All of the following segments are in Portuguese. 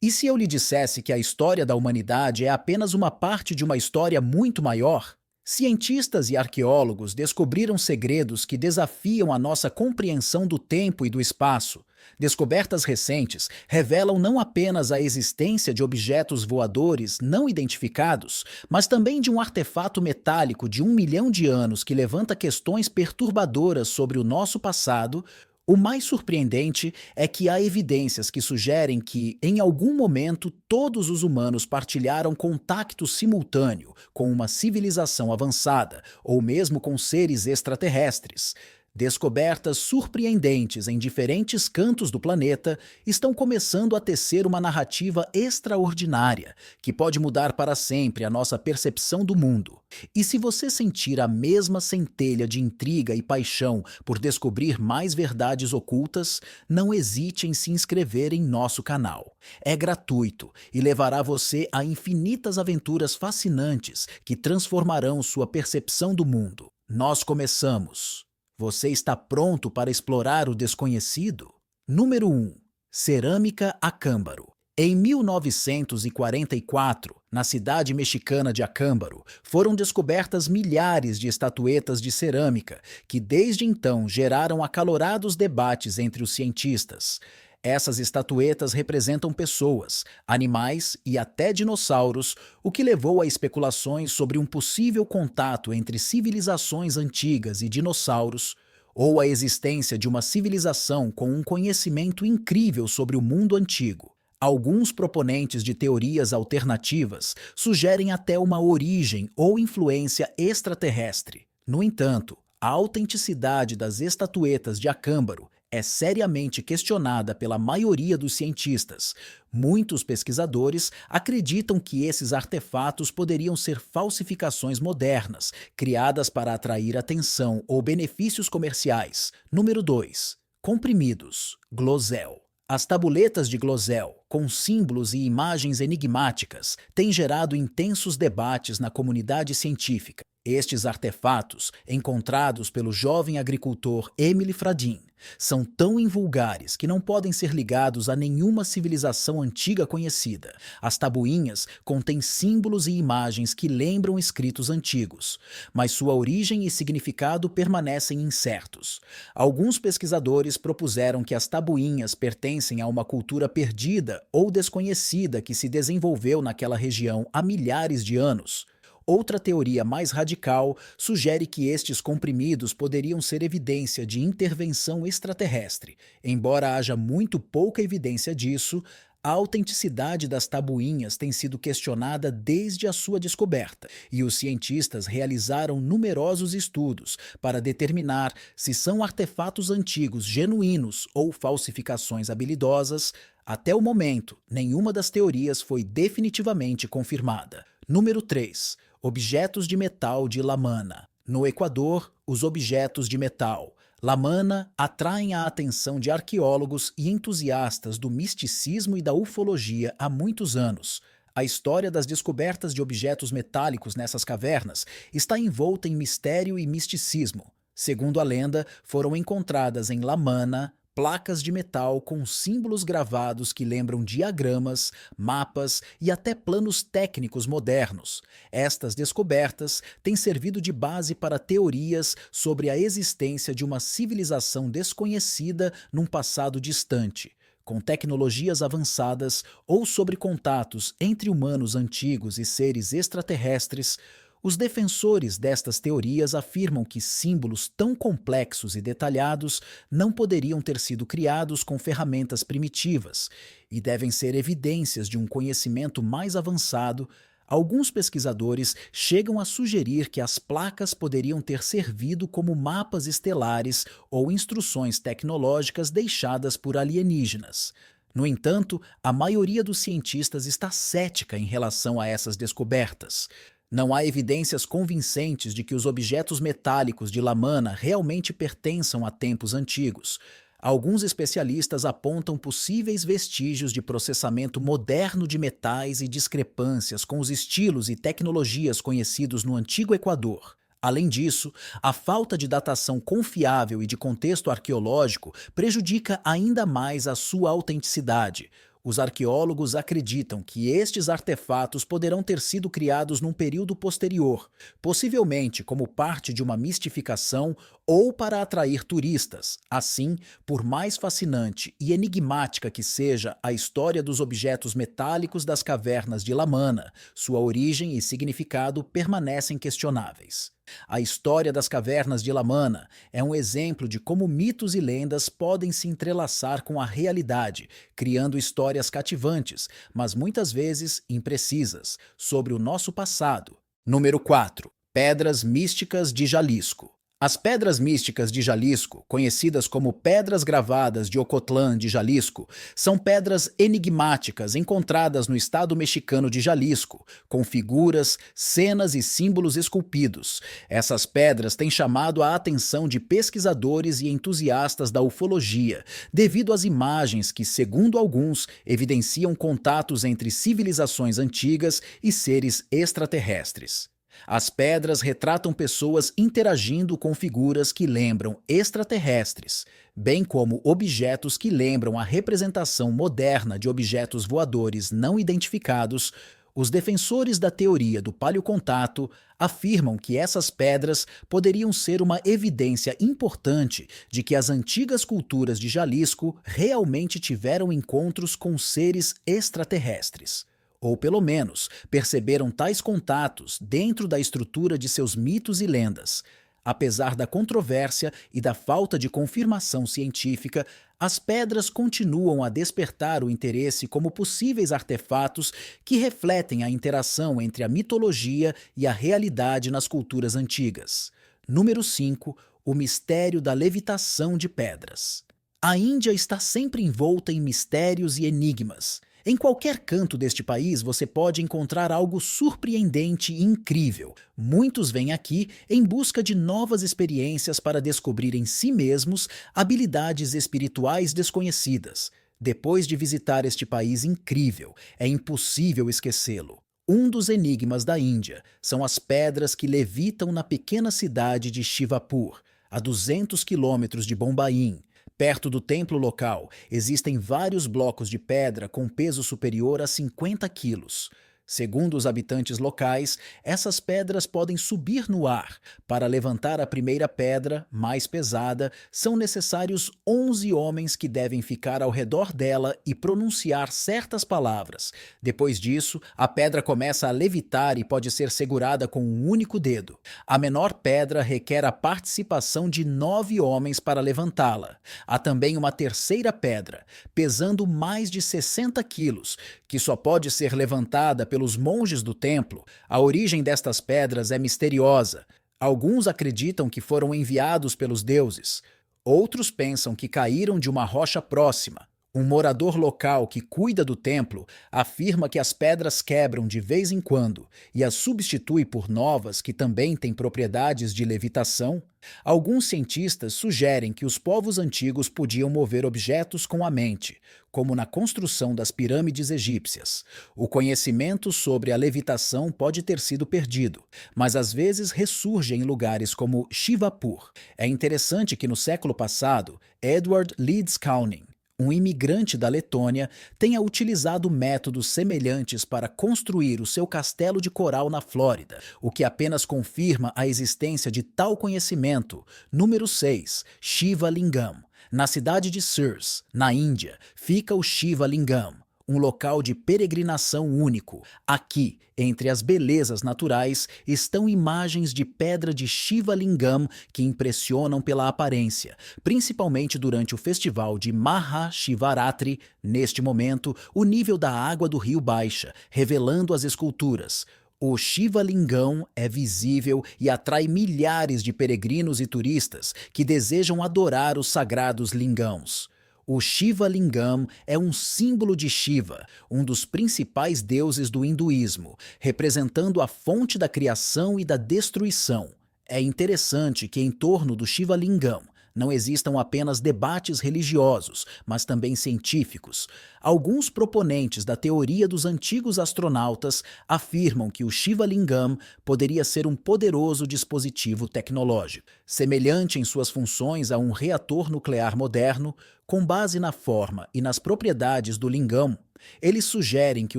E se eu lhe dissesse que a história da humanidade é apenas uma parte de uma história muito maior? Cientistas e arqueólogos descobriram segredos que desafiam a nossa compreensão do tempo e do espaço. Descobertas recentes revelam não apenas a existência de objetos voadores não identificados, mas também de um artefato metálico de 1 milhão de anos que levanta questões perturbadoras sobre o nosso passado. O mais surpreendente é que há evidências que sugerem que, em algum momento, todos os humanos partilharam contato simultâneo com uma civilização avançada, ou mesmo com seres extraterrestres. Descobertas surpreendentes em diferentes cantos do planeta estão começando a tecer uma narrativa extraordinária que pode mudar para sempre a nossa percepção do mundo. E se você sentir a mesma centelha de intriga e paixão por descobrir mais verdades ocultas, não hesite em se inscrever em nosso canal. É gratuito e levará você a infinitas aventuras fascinantes que transformarão sua percepção do mundo. Nós começamos! Você está pronto para explorar o desconhecido? Número 1. Cerâmica Acámbaro. Em 1944, na cidade mexicana de Acámbaro, foram descobertas milhares de estatuetas de cerâmica, que desde então geraram acalorados debates entre os cientistas. Essas estatuetas representam pessoas, animais e até dinossauros, o que levou a especulações sobre um possível contato entre civilizações antigas e dinossauros, ou a existência de uma civilização com um conhecimento incrível sobre o mundo antigo. Alguns proponentes de teorias alternativas sugerem até uma origem ou influência extraterrestre. No entanto, a autenticidade das estatuetas de Acámbaro é seriamente questionada pela maioria dos cientistas. Muitos pesquisadores acreditam que esses artefatos poderiam ser falsificações modernas, criadas para atrair atenção ou benefícios comerciais. Número 2. Comprimidos. Glosel. As tabuletas de Glosel, com símbolos e imagens enigmáticas, têm gerado intensos debates na comunidade científica. Estes artefatos, encontrados pelo jovem agricultor Emily Fradin, são tão invulgares que não podem ser ligados a nenhuma civilização antiga conhecida. As tabuinhas contêm símbolos e imagens que lembram escritos antigos, mas sua origem e significado permanecem incertos. Alguns pesquisadores propuseram que as tabuinhas pertencem a uma cultura perdida ou desconhecida que se desenvolveu naquela região há milhares de anos. Outra teoria mais radical sugere que estes comprimidos poderiam ser evidência de intervenção extraterrestre. Embora haja muito pouca evidência disso, a autenticidade das tabuinhas tem sido questionada desde a sua descoberta, e os cientistas realizaram numerosos estudos para determinar se são artefatos antigos genuínos ou falsificações habilidosas. Até o momento, nenhuma das teorias foi definitivamente confirmada. Número 3. Objetos de metal de Lamana. No Equador, os objetos de metal Lamana atraem a atenção de arqueólogos e entusiastas do misticismo e da ufologia há muitos anos. A história das descobertas de objetos metálicos nessas cavernas está envolta em mistério e misticismo. Segundo a lenda, foram encontradas em Lamana placas de metal com símbolos gravados que lembram diagramas, mapas e até planos técnicos modernos. Estas descobertas têm servido de base para teorias sobre a existência de uma civilização desconhecida num passado distante, com tecnologias avançadas, ou sobre contatos entre humanos antigos e seres extraterrestres. Os defensores destas teorias afirmam que símbolos tão complexos e detalhados não poderiam ter sido criados com ferramentas primitivas e devem ser evidências de um conhecimento mais avançado. Alguns pesquisadores chegam a sugerir que as placas poderiam ter servido como mapas estelares ou instruções tecnológicas deixadas por alienígenas. No entanto, a maioria dos cientistas está cética em relação a essas descobertas. Não há evidências convincentes de que os objetos metálicos de Lamana realmente pertençam a tempos antigos. Alguns especialistas apontam possíveis vestígios de processamento moderno de metais e discrepâncias com os estilos e tecnologias conhecidos no antigo Equador. Além disso, a falta de datação confiável e de contexto arqueológico prejudica ainda mais a sua autenticidade. Os arqueólogos acreditam que estes artefatos poderão ter sido criados num período posterior, possivelmente como parte de uma mistificação ou para atrair turistas. Assim, por mais fascinante e enigmática que seja a história dos objetos metálicos das cavernas de Lamana, sua origem e significado permanecem questionáveis. A história das cavernas de Lamana é um exemplo de como mitos e lendas podem se entrelaçar com a realidade, criando histórias cativantes, mas muitas vezes imprecisas, sobre o nosso passado. Número 4. Pedras místicas de Jalisco. As pedras místicas de Jalisco, conhecidas como Pedras Gravadas de Ocotlán de Jalisco, são pedras enigmáticas encontradas no estado mexicano de Jalisco, com figuras, cenas e símbolos esculpidos. Essas pedras têm chamado a atenção de pesquisadores e entusiastas da ufologia, devido às imagens que, segundo alguns, evidenciam contatos entre civilizações antigas e seres extraterrestres. As pedras retratam pessoas interagindo com figuras que lembram extraterrestres, bem como objetos que lembram a representação moderna de objetos voadores não identificados. Os defensores da teoria do paleocontato afirmam que essas pedras poderiam ser uma evidência importante de que as antigas culturas de Jalisco realmente tiveram encontros com seres extraterrestres. Ou pelo menos perceberam tais contatos dentro da estrutura de seus mitos e lendas. Apesar da controvérsia e da falta de confirmação científica, as pedras continuam a despertar o interesse como possíveis artefatos que refletem a interação entre a mitologia e a realidade nas culturas antigas. Número 5. O mistério da levitação de pedras. A Índia está sempre envolta em mistérios e enigmas. Em qualquer canto deste país você pode encontrar algo surpreendente e incrível. Muitos vêm aqui em busca de novas experiências para descobrir em si mesmos habilidades espirituais desconhecidas. Depois de visitar este país incrível, é impossível esquecê-lo. Um dos enigmas da Índia são as pedras que levitam na pequena cidade de Shivapur, a 200 quilômetros de Bombaim. Perto do templo local, existem vários blocos de pedra com peso superior a 50 quilos. Segundo os habitantes locais, essas pedras podem subir no ar. Para levantar a primeira pedra, mais pesada, são necessários 11 homens que devem ficar ao redor dela e pronunciar certas palavras. Depois disso, a pedra começa a levitar e pode ser segurada com um único dedo. A menor pedra requer a participação de 9 homens para levantá-la. Há também uma terceira pedra, pesando mais de 60 quilos, que só pode ser levantada pelos monges do templo. A origem destas pedras é misteriosa. Alguns acreditam que foram enviados pelos deuses. Outros pensam que caíram de uma rocha próxima. Um morador local que cuida do templo afirma que as pedras quebram de vez em quando e as substitui por novas que também têm propriedades de levitação. Alguns cientistas sugerem que os povos antigos podiam mover objetos com a mente, como na construção das pirâmides egípcias. O conhecimento sobre a levitação pode ter sido perdido, mas às vezes ressurge em lugares como Shivapur. É interessante que no século passado, Edward Leeds Cowning, um imigrante da Letônia, tenha utilizado métodos semelhantes para construir o seu castelo de coral na Flórida, o que apenas confirma a existência de tal conhecimento. Número 6. Shiva Lingam. Na cidade de Sirsa, na Índia, fica o Shiva Lingam, um local de peregrinação único. Aqui, entre as belezas naturais, estão imagens de pedra de Shiva Lingam que impressionam pela aparência, principalmente durante o festival de Mahashivaratri. Neste momento, o nível da água do rio baixa, revelando as esculturas. O Shiva Lingam é visível e atrai milhares de peregrinos e turistas que desejam adorar os sagrados lingams. O Shiva Lingam é um símbolo de Shiva, um dos principais deuses do hinduísmo, representando a fonte da criação e da destruição. É interessante que em torno do Shiva Lingam não existam apenas debates religiosos, mas também científicos. Alguns proponentes da teoria dos antigos astronautas afirmam que o Shiva Lingam poderia ser um poderoso dispositivo tecnológico, semelhante em suas funções a um reator nuclear moderno. Com base na forma e nas propriedades do lingam, Eles sugerem que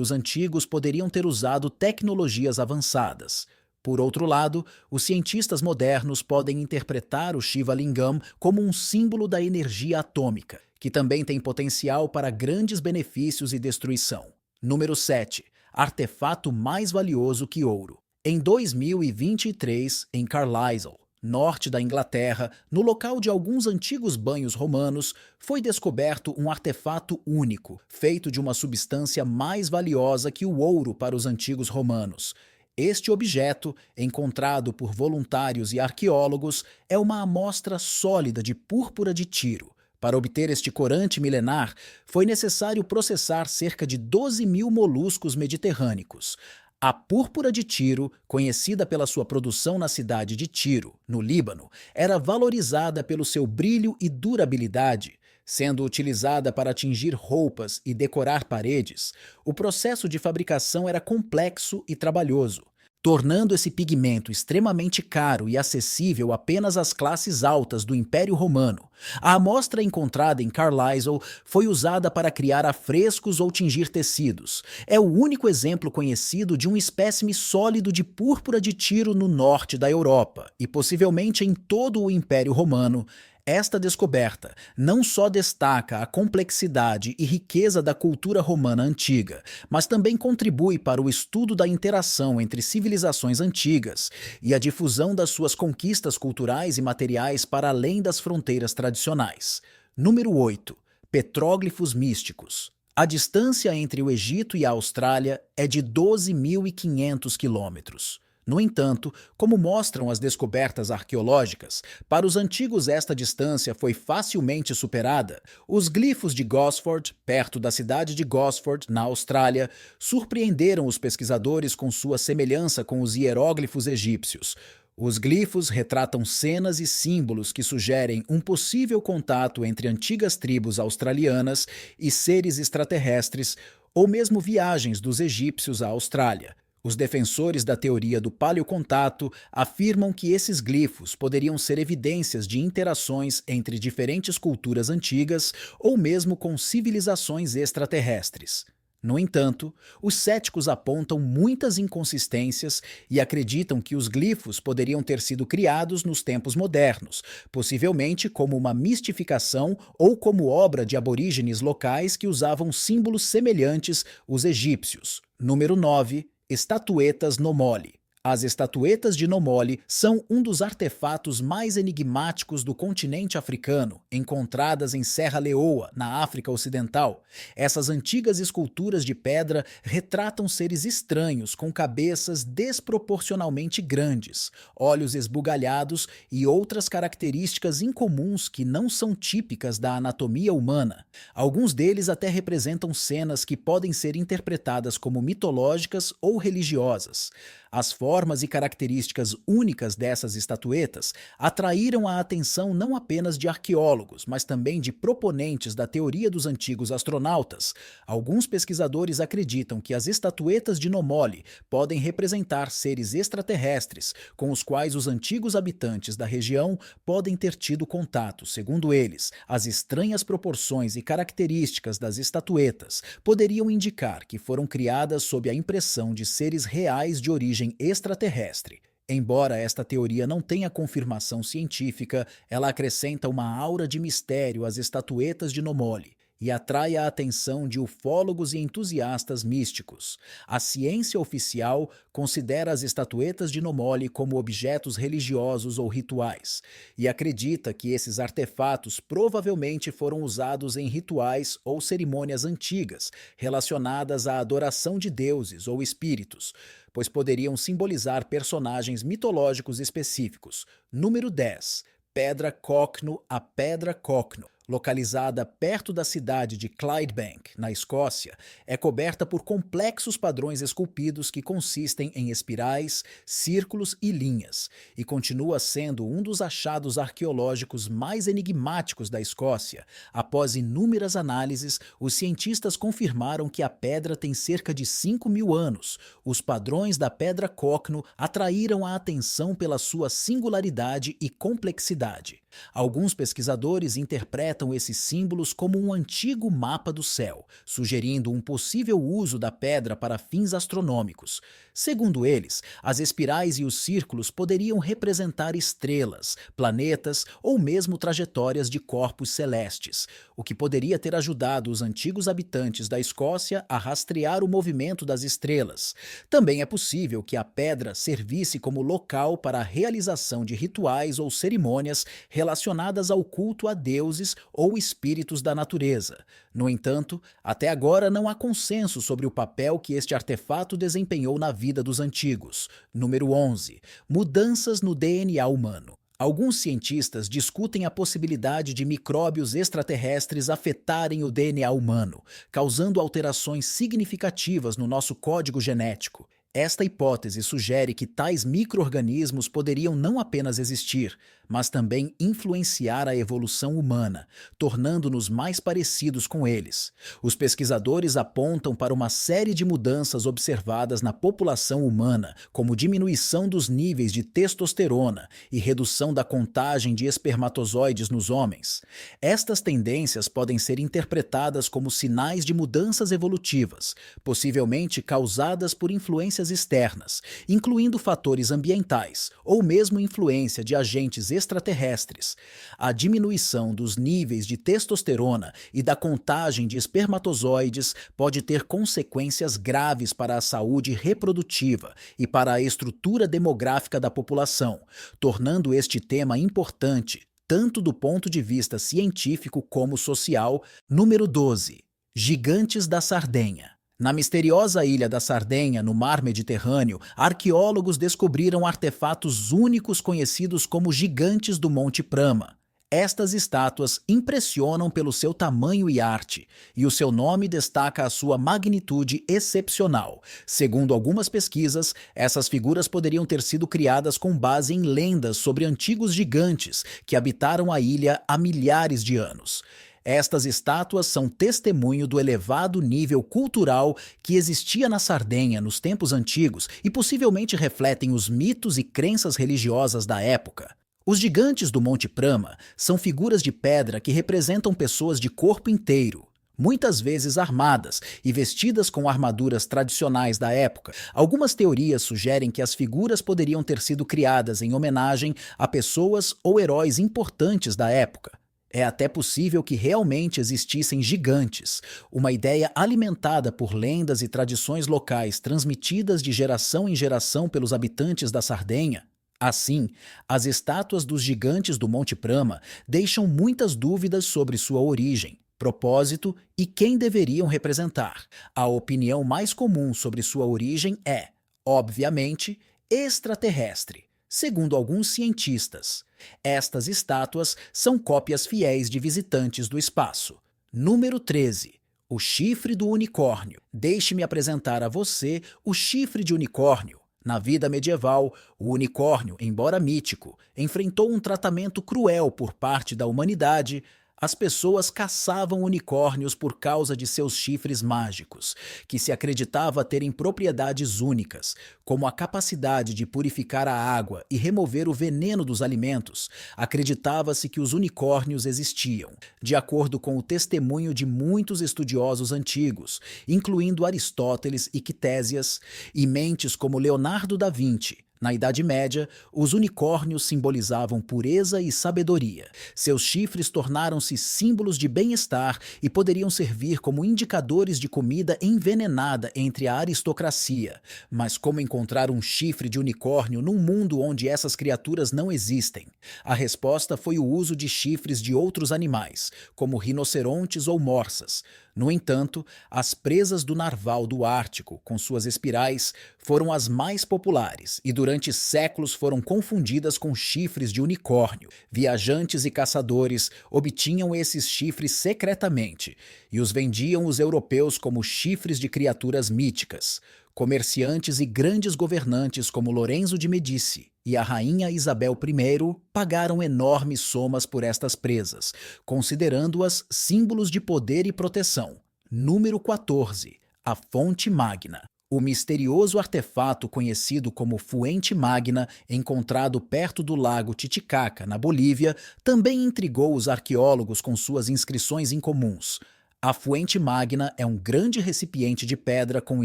os antigos poderiam ter usado tecnologias avançadas. Por outro lado, os cientistas modernos podem interpretar o Shiva Lingam como um símbolo da energia atômica, que também tem potencial para grandes benefícios e destruição. Número 7. Artefato mais valioso que ouro. Em 2023, em Carlisle, norte da Inglaterra, no local de alguns antigos banhos romanos, foi descoberto um artefato único, feito de uma substância mais valiosa que o ouro para os antigos romanos. Este objeto, encontrado por voluntários e arqueólogos, é uma amostra sólida de púrpura de Tiro. Para obter este corante milenar, foi necessário processar cerca de 12.000 moluscos mediterrâneos. A púrpura de Tiro, conhecida pela sua produção na cidade de Tiro, no Líbano, era valorizada pelo seu brilho e durabilidade. Sendo utilizada para tingir roupas e decorar paredes, o processo de fabricação era complexo e trabalhoso, tornando esse pigmento extremamente caro e acessível apenas às classes altas do Império Romano. A amostra encontrada em Carlisle foi usada para criar afrescos ou tingir tecidos. É o único exemplo conhecido de um espécime sólido de púrpura de Tiro no norte da Europa e possivelmente em todo o Império Romano. Esta descoberta não só destaca a complexidade e riqueza da cultura romana antiga, mas também contribui para o estudo da interação entre civilizações antigas e a difusão das suas conquistas culturais e materiais para além das fronteiras tradicionais. Número 8. Petróglifos místicos. A distância entre o Egito e a Austrália é de 12.500 quilômetros. No entanto, como mostram as descobertas arqueológicas, para os antigos esta distância foi facilmente superada. Os glifos de Gosford, perto da cidade de Gosford, na Austrália, surpreenderam os pesquisadores com sua semelhança com os hieróglifos egípcios. Os glifos retratam cenas e símbolos que sugerem um possível contato entre antigas tribos australianas e seres extraterrestres, ou mesmo viagens dos egípcios à Austrália. Os defensores da teoria do paleocontato afirmam que esses glifos poderiam ser evidências de interações entre diferentes culturas antigas ou mesmo com civilizações extraterrestres. No entanto, os céticos apontam muitas inconsistências e acreditam que os glifos poderiam ter sido criados nos tempos modernos, possivelmente como uma mistificação ou como obra de aborígenes locais que usavam símbolos semelhantes aos egípcios. Número 9. Estatuetas Nomoli. As estatuetas de Nomoli são um dos artefatos mais enigmáticos do continente africano, encontradas em Serra Leoa, na África Ocidental. Essas antigas esculturas de pedra retratam seres estranhos com cabeças desproporcionalmente grandes, olhos esbugalhados e outras características incomuns que não são típicas da anatomia humana. Alguns deles até representam cenas que podem ser interpretadas como mitológicas ou religiosas. As formas e características únicas dessas estatuetas atraíram a atenção não apenas de arqueólogos, mas também de proponentes da teoria dos antigos astronautas. Alguns pesquisadores acreditam que as estatuetas de Nomoli podem representar seres extraterrestres com os quais os antigos habitantes da região podem ter tido contato. Segundo eles, as estranhas proporções e características das estatuetas poderiam indicar que foram criadas sob a impressão de seres reais de origem extraterrestre. Embora esta teoria não tenha confirmação científica, ela acrescenta uma aura de mistério às estatuetas de Nomoli e atrai a atenção de ufólogos e entusiastas místicos. A ciência oficial considera as estatuetas de Nomoli como objetos religiosos ou rituais, e acredita que esses artefatos provavelmente foram usados em rituais ou cerimônias antigas, relacionadas à adoração de deuses ou espíritos, pois poderiam simbolizar personagens mitológicos específicos. Número 10. Pedra Cockno, a Pedra Cockno, localizada perto da cidade de Clydebank, na Escócia, é coberta por complexos padrões esculpidos que consistem em espirais, círculos e linhas, e continua sendo um dos achados arqueológicos mais enigmáticos da Escócia. Após inúmeras análises, os cientistas confirmaram que a pedra tem cerca de 5.000 anos. Os padrões da Pedra Cockno atraíram a atenção pela sua singularidade e complexidade. Alguns pesquisadores interpretam interpretam esses símbolos como um antigo mapa do céu, sugerindo um possível uso da pedra para fins astronômicos. Segundo eles, as espirais e os círculos poderiam representar estrelas, planetas ou mesmo trajetórias de corpos celestes, o que poderia ter ajudado os antigos habitantes da Escócia a rastrear o movimento das estrelas. Também é possível que a pedra servisse como local para a realização de rituais ou cerimônias relacionadas ao culto a deuses ou espíritos da natureza. No entanto, até agora não há consenso sobre o papel que este artefato desempenhou na vida dos antigos. Número 11. Mudanças no DNA humano. Alguns cientistas discutem a possibilidade de micróbios extraterrestres afetarem o DNA humano, causando alterações significativas no nosso código genético. Esta hipótese sugere que tais micro-organismos poderiam não apenas existir, mas também influenciar a evolução humana, tornando-nos mais parecidos com eles. Os pesquisadores apontam para uma série de mudanças observadas na população humana, como diminuição dos níveis de testosterona e redução da contagem de espermatozoides nos homens. Estas tendências podem ser interpretadas como sinais de mudanças evolutivas, possivelmente causadas por influências externas, incluindo fatores ambientais ou mesmo influência de agentes extraterrestres. A diminuição dos níveis de testosterona e da contagem de espermatozoides pode ter consequências graves para a saúde reprodutiva e para a estrutura demográfica da população, tornando este tema importante, tanto do ponto de vista científico como social. Número 12. Gigantes da Sardenha. Na misteriosa ilha da Sardenha, no mar Mediterrâneo, arqueólogos descobriram artefatos únicos conhecidos como gigantes do Monte Prama. Estas estátuas impressionam pelo seu tamanho e arte, e o seu nome destaca a sua magnitude excepcional. Segundo algumas pesquisas, essas figuras poderiam ter sido criadas com base em lendas sobre antigos gigantes que habitaram a ilha há milhares de anos. Estas estátuas são testemunho do elevado nível cultural que existia na Sardenha nos tempos antigos e possivelmente refletem os mitos e crenças religiosas da época. Os gigantes do Monte Prama são figuras de pedra que representam pessoas de corpo inteiro, muitas vezes armadas e vestidas com armaduras tradicionais da época. Algumas teorias sugerem que as figuras poderiam ter sido criadas em homenagem a pessoas ou heróis importantes da época. É até possível que realmente existissem gigantes, uma ideia alimentada por lendas e tradições locais transmitidas de geração em geração pelos habitantes da Sardenha. Assim, as estátuas dos gigantes do Monte Prama deixam muitas dúvidas sobre sua origem, propósito e quem deveriam representar. A opinião mais comum sobre sua origem é, obviamente, extraterrestre. Segundo alguns cientistas, estas estátuas são cópias fiéis de visitantes do espaço. Número 13. O chifre do unicórnio. Deixe-me apresentar a você o chifre de unicórnio. Na vida medieval, o unicórnio, embora mítico, enfrentou um tratamento cruel por parte da humanidade. As pessoas caçavam unicórnios por causa de seus chifres mágicos, que se acreditava terem propriedades únicas, como a capacidade de purificar a água e remover o veneno dos alimentos. Acreditava-se que os unicórnios existiam, de acordo com o testemunho de muitos estudiosos antigos, incluindo Aristóteles e Ctésias, e mentes como Leonardo da Vinci. Na Idade Média, os unicórnios simbolizavam pureza e sabedoria. Seus chifres tornaram-se símbolos de bem-estar e poderiam servir como indicadores de comida envenenada entre a aristocracia. Mas como encontrar um chifre de unicórnio num mundo onde essas criaturas não existem? A resposta foi o uso de chifres de outros animais, como rinocerontes ou morsas. No entanto, as presas do narval do Ártico, com suas espirais, foram as mais populares e durante séculos foram confundidas com chifres de unicórnio. Viajantes e caçadores obtinham esses chifres secretamente e os vendiam os europeus como chifres de criaturas míticas. Comerciantes e grandes governantes como Lorenzo de Medici e a rainha Isabel I pagaram enormes somas por estas presas, considerando-as símbolos de poder e proteção. Número 14. A Fonte Magna. O misterioso artefato conhecido como Fuente Magna, encontrado perto do lago Titicaca, na Bolívia, também intrigou os arqueólogos com suas inscrições incomuns. A Fuente Magna é um grande recipiente de pedra com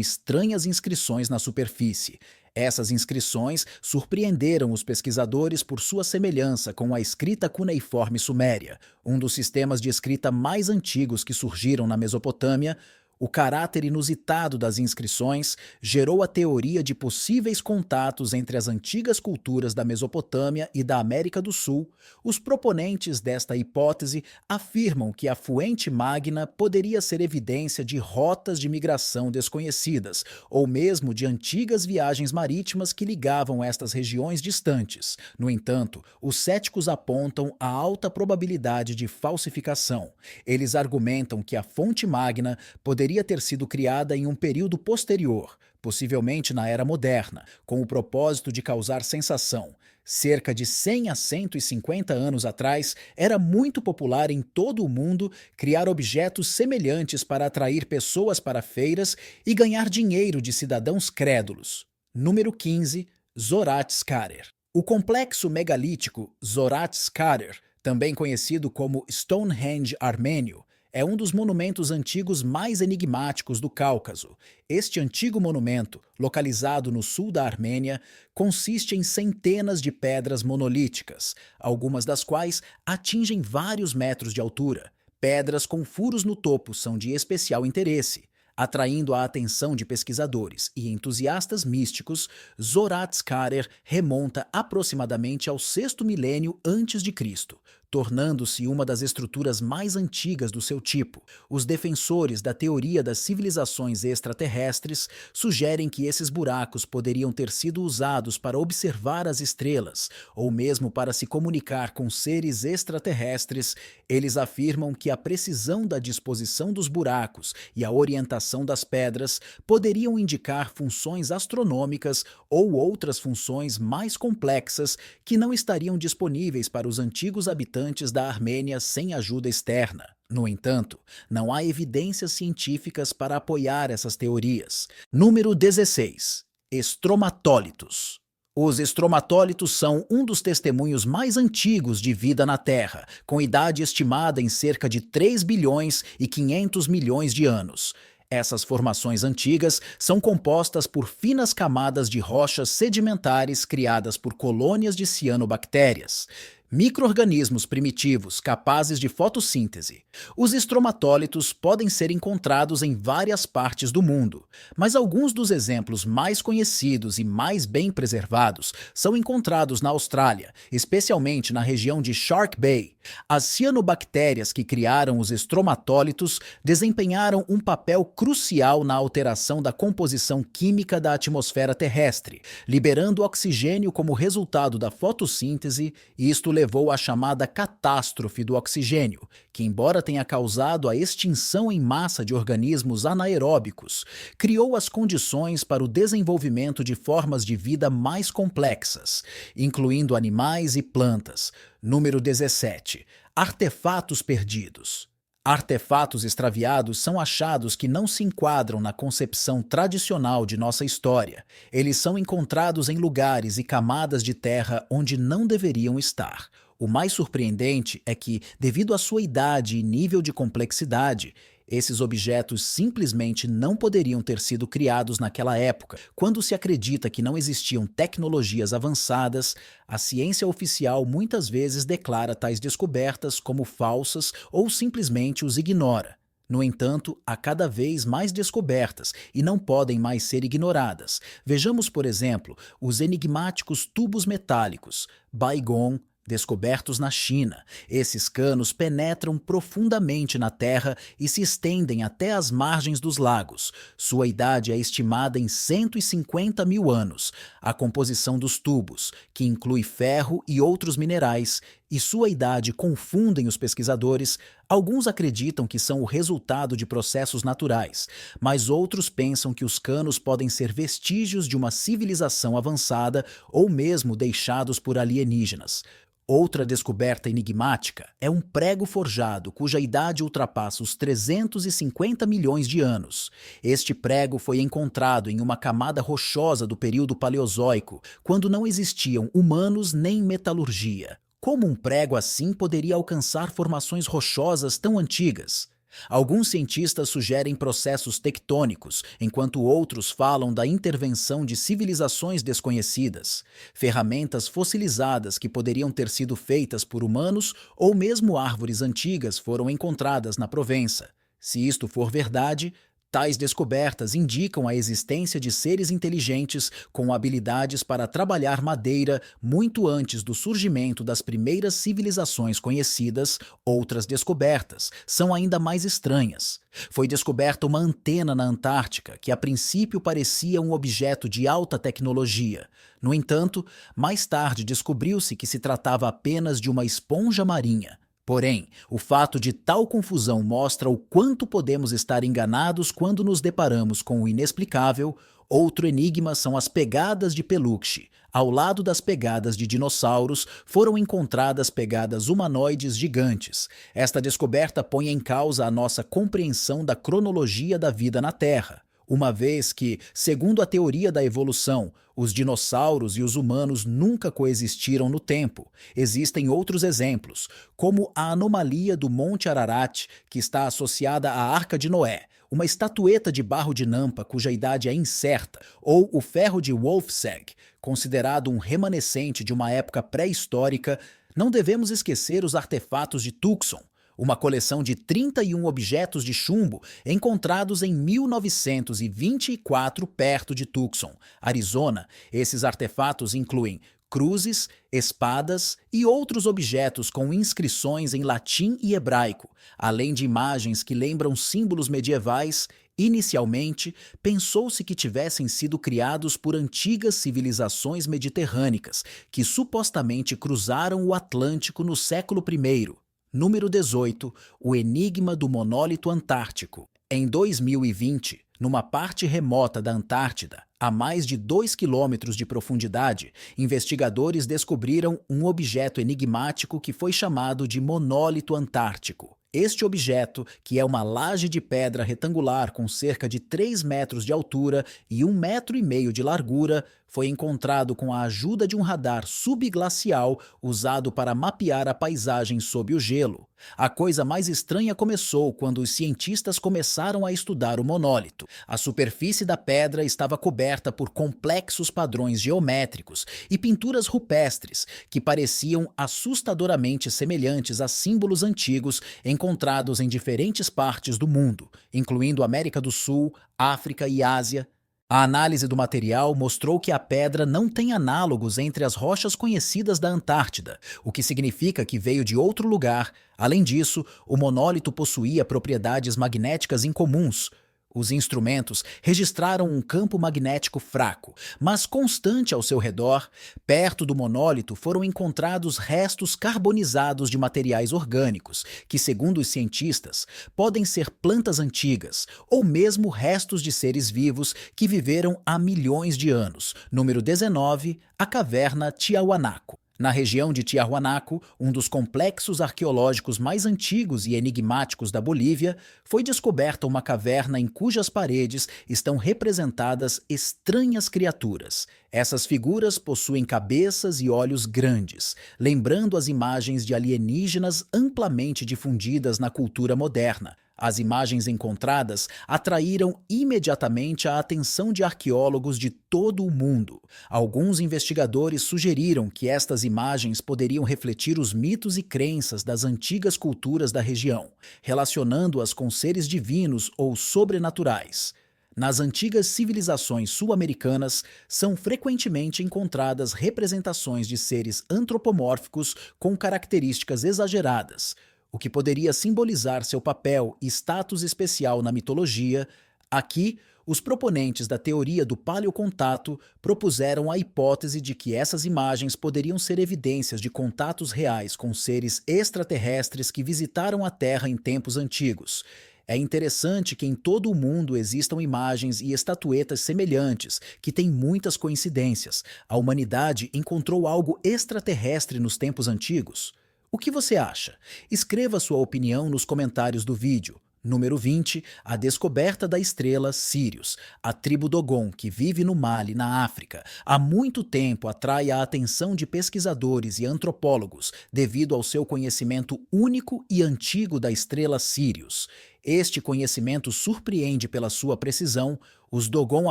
estranhas inscrições na superfície. Essas inscrições surpreenderam os pesquisadores por sua semelhança com a escrita cuneiforme suméria, um dos sistemas de escrita mais antigos que surgiram na Mesopotâmia. O caráter inusitado das inscrições gerou a teoria de possíveis contatos entre as antigas culturas da Mesopotâmia e da América do Sul. Os proponentes desta hipótese afirmam que a Fuente Magna poderia ser evidência de rotas de migração desconhecidas, ou mesmo de antigas viagens marítimas que ligavam estas regiões distantes. No entanto, os céticos apontam a alta probabilidade de falsificação. Eles argumentam que a Fonte Magna poderia ter sido criada em um período posterior, possivelmente na Era Moderna, com o propósito de causar sensação. Cerca de 100 a 150 anos atrás, era muito popular em todo o mundo criar objetos semelhantes para atrair pessoas para feiras e ganhar dinheiro de cidadãos crédulos. Número 15. Zorat-Skarer. O complexo megalítico Zorat-Skarer, também conhecido como Stonehenge armênio, é um dos monumentos antigos mais enigmáticos do Cáucaso. Este antigo monumento, localizado no sul da Armênia, consiste em centenas de pedras monolíticas, algumas das quais atingem vários metros de altura. Pedras com furos no topo são de especial interesse. Atraindo a atenção de pesquisadores e entusiastas místicos, Zorat-Skarer remonta aproximadamente ao sexto milênio antes de Cristo, tornando-se uma das estruturas mais antigas do seu tipo. Os defensores da teoria das civilizações extraterrestres sugerem que esses buracos poderiam ter sido usados para observar as estrelas, ou mesmo para se comunicar com seres extraterrestres. Eles afirmam que a precisão da disposição dos buracos e a orientação das pedras poderiam indicar funções astronômicas ou outras funções mais complexas que não estariam disponíveis para os antigos habitantes da Armênia sem ajuda externa. No entanto, não há evidências científicas para apoiar essas teorias. Número 16. Estromatólitos. Os estromatólitos são um dos testemunhos mais antigos de vida na Terra, com idade estimada em cerca de 3 bilhões e 500 milhões de anos. Essas formações antigas são compostas por finas camadas de rochas sedimentares criadas por colônias de cianobactérias, micro-organismos primitivos capazes de fotossíntese. Os estromatólitos podem ser encontrados em várias partes do mundo, mas alguns dos exemplos mais conhecidos e mais bem preservados são encontrados na Austrália, especialmente na região de Shark Bay. As cianobactérias que criaram os estromatólitos desempenharam um papel crucial na alteração da composição química da atmosfera terrestre, liberando oxigênio como resultado da fotossíntese, e isto levou à chamada catástrofe do oxigênio, que, embora tenha causado a extinção em massa de organismos anaeróbicos, criou as condições para o desenvolvimento de formas de vida mais complexas, incluindo animais e plantas. Número 17. Artefatos perdidos. Artefatos extraviados são achados que não se enquadram na concepção tradicional de nossa história. Eles são encontrados em lugares e camadas de terra onde não deveriam estar. O mais surpreendente é que, devido à sua idade e nível de complexidade, esses objetos simplesmente não poderiam ter sido criados naquela época. Quando se acredita que não existiam tecnologias avançadas, a ciência oficial muitas vezes declara tais descobertas como falsas ou simplesmente os ignora. No entanto, há cada vez mais descobertas e não podem mais ser ignoradas. Vejamos, por exemplo, os enigmáticos tubos metálicos, Baigon, descobertos na China. Esses canos penetram profundamente na terra e se estendem até as margens dos lagos. Sua idade é estimada em 150 mil anos. A composição dos tubos, que inclui ferro e outros minerais, e sua idade confundem os pesquisadores. Alguns acreditam que são o resultado de processos naturais, mas outros pensam que os canos podem ser vestígios de uma civilização avançada ou mesmo deixados por alienígenas. Outra descoberta enigmática é um prego forjado cuja idade ultrapassa os 350 milhões de anos. Este prego foi encontrado em uma camada rochosa do período Paleozoico, quando não existiam humanos nem metalurgia. Como um prego assim poderia alcançar formações rochosas tão antigas? Alguns cientistas sugerem processos tectônicos, enquanto outros falam da intervenção de civilizações desconhecidas, ferramentas fossilizadas que poderiam ter sido feitas por humanos ou mesmo árvores antigas foram encontradas na Provença. Se isto for verdade, tais descobertas indicam a existência de seres inteligentes com habilidades para trabalhar madeira muito antes do surgimento das primeiras civilizações conhecidas. Outras descobertas são ainda mais estranhas. Foi descoberta uma antena na Antártica que a princípio parecia um objeto de alta tecnologia. No entanto, mais tarde descobriu-se que se tratava apenas de uma esponja marinha. Porém, o fato de tal confusão mostra o quanto podemos estar enganados quando nos deparamos com o inexplicável. Outro enigma são as pegadas de Peluche. Ao lado das pegadas de dinossauros, foram encontradas pegadas humanoides gigantes. Esta descoberta põe em causa a nossa compreensão da cronologia da vida na Terra, uma vez que, segundo a teoria da evolução, os dinossauros e os humanos nunca coexistiram no tempo. Existem outros exemplos, como a anomalia do Monte Ararat, que está associada à Arca de Noé, uma estatueta de barro de Nampa cuja idade é incerta, ou o ferro de Wolfsegg, considerado um remanescente de uma época pré-histórica. Não devemos esquecer os artefatos de Tucson, uma coleção de 31 objetos de chumbo encontrados em 1924 perto de Tucson, Arizona. Esses artefatos incluem cruzes, espadas e outros objetos com inscrições em latim e hebraico, além de imagens que lembram símbolos medievais. Inicialmente, pensou-se que tivessem sido criados por antigas civilizações mediterrânicas, que supostamente cruzaram o Atlântico no século I. Número 18. O enigma do monólito antártico. Em 2020, numa parte remota da Antártida, a mais de 2 quilômetros de profundidade, investigadores descobriram um objeto enigmático que foi chamado de monólito antártico. Este objeto, que é uma laje de pedra retangular com cerca de 3 metros de altura e 1,5 metro de largura, foi encontrado com a ajuda de um radar subglacial usado para mapear a paisagem sob o gelo. A coisa mais estranha começou quando os cientistas começaram a estudar o monólito. A superfície da pedra estava coberta por complexos padrões geométricos e pinturas rupestres que pareciam assustadoramente semelhantes a símbolos antigos encontrados em diferentes partes do mundo, incluindo América do Sul, África e Ásia. A análise do material mostrou que a pedra não tem análogos entre as rochas conhecidas da Antártida, o que significa que veio de outro lugar. Além disso, o monólito possuía propriedades magnéticas incomuns. Os instrumentos registraram um campo magnético fraco, mas constante ao seu redor. Perto do monólito foram encontrados restos carbonizados de materiais orgânicos, que, segundo os cientistas, podem ser plantas antigas ou mesmo restos de seres vivos que viveram há milhões de anos. Número 19. A caverna Tiahuanaco. Na região de Tiahuanaco, um dos complexos arqueológicos mais antigos e enigmáticos da Bolívia, foi descoberta uma caverna em cujas paredes estão representadas estranhas criaturas. Essas figuras possuem cabeças e olhos grandes, lembrando as imagens de alienígenas amplamente difundidas na cultura moderna. As imagens encontradas atraíram imediatamente a atenção de arqueólogos de todo o mundo. Alguns investigadores sugeriram que estas imagens poderiam refletir os mitos e crenças das antigas culturas da região, relacionando-as com seres divinos ou sobrenaturais. Nas antigas civilizações sul-americanas, são frequentemente encontradas representações de seres antropomórficos com características exageradas, o que poderia simbolizar seu papel e status especial na mitologia. Aqui, os proponentes da teoria do paleocontato propuseram a hipótese de que essas imagens poderiam ser evidências de contatos reais com seres extraterrestres que visitaram a Terra em tempos antigos. É interessante que em todo o mundo existam imagens e estatuetas semelhantes, que têm muitas coincidências. A humanidade encontrou algo extraterrestre nos tempos antigos. O que você acha? Escreva sua opinião nos comentários do vídeo. Número 20, a descoberta da estrela Sirius. A tribo Dogon, que vive no Mali, na África, há muito tempo atrai a atenção de pesquisadores e antropólogos devido ao seu conhecimento único e antigo da estrela Sirius. Este conhecimento surpreende pela sua precisão. Os Dogon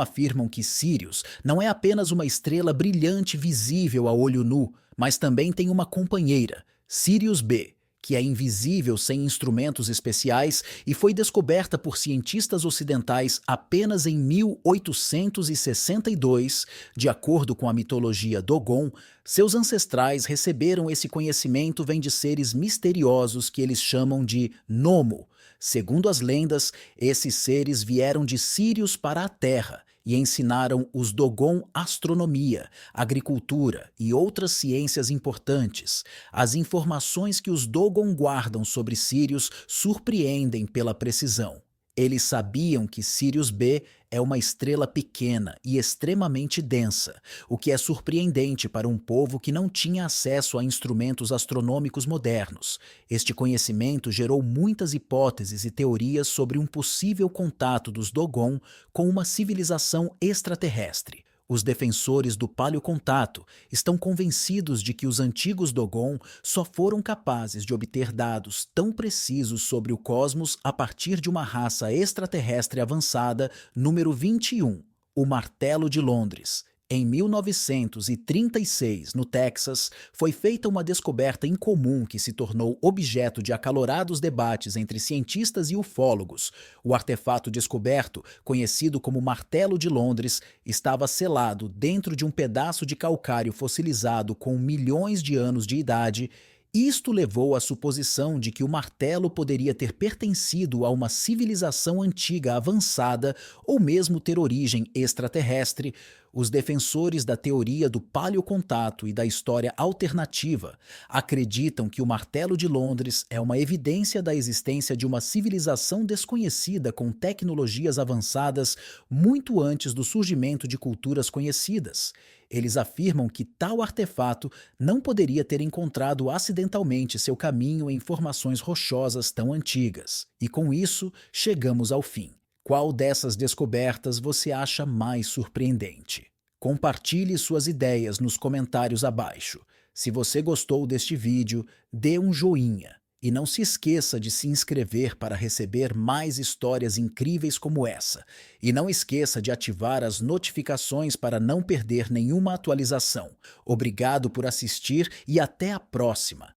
afirmam que Sirius não é apenas uma estrela brilhante visível a olho nu, mas também tem uma companheira, Sirius B, que é invisível sem instrumentos especiais e foi descoberta por cientistas ocidentais apenas em 1862. De acordo com a mitologia Dogon, seus ancestrais receberam esse conhecimento vem de seres misteriosos que eles chamam de Nomo. Segundo as lendas, esses seres vieram de Sírios para a Terra e ensinaram os Dogon astronomia, agricultura e outras ciências importantes. As informações que os Dogon guardam sobre Sírios surpreendem pela precisão. Eles sabiam que Sirius B é uma estrela pequena e extremamente densa, o que é surpreendente para um povo que não tinha acesso a instrumentos astronômicos modernos. Este conhecimento gerou muitas hipóteses e teorias sobre um possível contato dos Dogon com uma civilização extraterrestre. Os defensores do paleocontato estão convencidos de que os antigos Dogon só foram capazes de obter dados tão precisos sobre o cosmos a partir de uma raça extraterrestre avançada, número 21, o Martelo de Londres. Em 1936, no Texas, foi feita uma descoberta incomum que se tornou objeto de acalorados debates entre cientistas e ufólogos. O artefato descoberto, conhecido como Martelo de Londres, estava selado dentro de um pedaço de calcário fossilizado com milhões de anos de idade. Isto levou à suposição de que o martelo poderia ter pertencido a uma civilização antiga avançada ou mesmo ter origem extraterrestre. Os defensores da teoria do paleocontato e da história alternativa acreditam que o Martelo de Londres é uma evidência da existência de uma civilização desconhecida com tecnologias avançadas muito antes do surgimento de culturas conhecidas. Eles afirmam que tal artefato não poderia ter encontrado acidentalmente seu caminho em formações rochosas tão antigas. E com isso, chegamos ao fim. Qual dessas descobertas você acha mais surpreendente? Compartilhe suas ideias nos comentários abaixo. Se você gostou deste vídeo, dê um joinha. E não se esqueça de se inscrever para receber mais histórias incríveis como essa. E não esqueça de ativar as notificações para não perder nenhuma atualização. Obrigado por assistir e até a próxima!